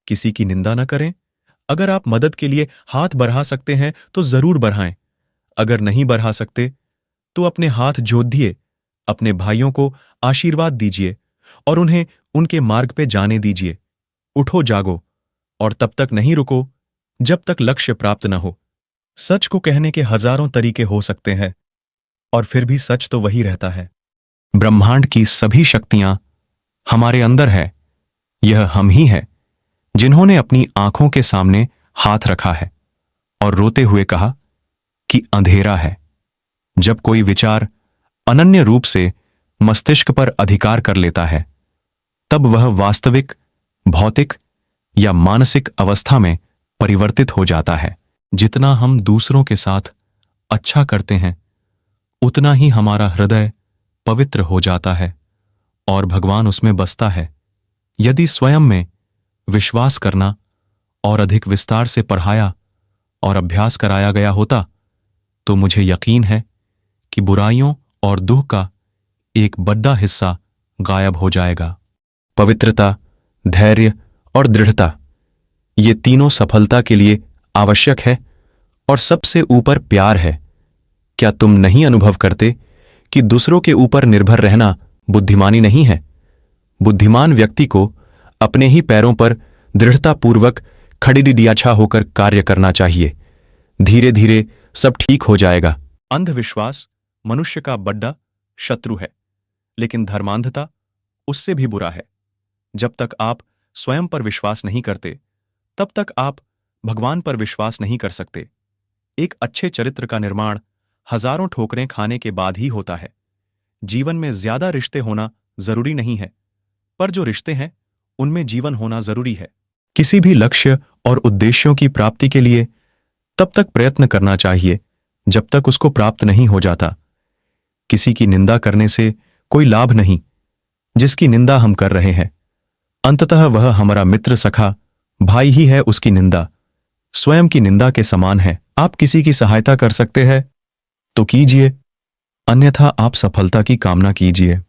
किसी की निंदा न करें। अगर आप मदद के लिए हाथ बढ़ा सकते हैं तो जरूर बढ़ाएं। अगर नहीं बढ़ा सकते तो अपने हाथ जोड़ दिए, अपने भाइयों को आशीर्वाद दीजिए और उन्हें उनके मार्ग पे जाने दीजिए। उठो, जागो और तब तक नहीं रुको जब तक लक्ष्य प्राप्त न हो। सच को कहने के हजारों तरीके हो सकते हैं और फिर भी सच तो वही रहता है। ब्रह्मांड की सभी शक्तियां हमारे अंदर है। यह हम ही है जिन्होंने अपनी आंखों के सामने हाथ रखा है और रोते हुए कहा कि अंधेरा है। जब कोई विचार अनन्य रूप से मस्तिष्क पर अधिकार कर लेता है, तब वह वास्तविक, भौतिक या मानसिक अवस्था में परिवर्तित हो जाता है। जितना हम दूसरों के साथ अच्छा करते हैं, उतना ही हमारा हृदय पवित्र हो जाता है और भगवान उसमें बसता है। यदि स्वयं में विश्वास करना और अधिक विस्तार से पढ़ाया और अभ्यास कराया गया होता, तो मुझे यकीन है कि बुराइयों और दुख का एक बड़ा हिस्सा गायब हो जाएगा। पवित्रता, धैर्य और दृढ़ता, ये तीनों सफलता के लिए आवश्यक है और सबसे ऊपर प्यार है। क्या तुम नहीं अनुभव करते कि दूसरों के ऊपर निर्भर रहना बुद्धिमानी नहीं है? बुद्धिमान व्यक्ति को अपने ही पैरों पर दृढ़तापूर्वक खड़ीडियाछा होकर कार्य करना चाहिए। धीरे धीरे सब ठीक हो जाएगा। अंधविश्वास मनुष्य का बड़ा शत्रु है, लेकिन धर्मांधता उससे भी बुरा है। जब तक आप स्वयं पर विश्वास नहीं करते, तब तक आप भगवान पर विश्वास नहीं कर सकते। एक अच्छे चरित्र का निर्माण हजारों ठोकरें खाने के बाद ही होता है। जीवन में ज्यादा रिश्ते होना जरूरी नहीं है, पर जो रिश्ते हैं उनमें जीवन होना जरूरी है। किसी भी लक्ष्य और उद्देश्यों की प्राप्ति के लिए तब तक प्रयत्न करना चाहिए जब तक उसको प्राप्त नहीं हो जाता। किसी की निंदा करने से कोई लाभ नहीं। जिसकी निंदा हम कर रहे हैं, अंततः वह हमारा मित्र, सखा, भाई ही है। उसकी निंदा स्वयं की निंदा के समान है। आप किसी की सहायता कर सकते हैं तो कीजिए, अन्यथा आप सफलता की कामना कीजिए।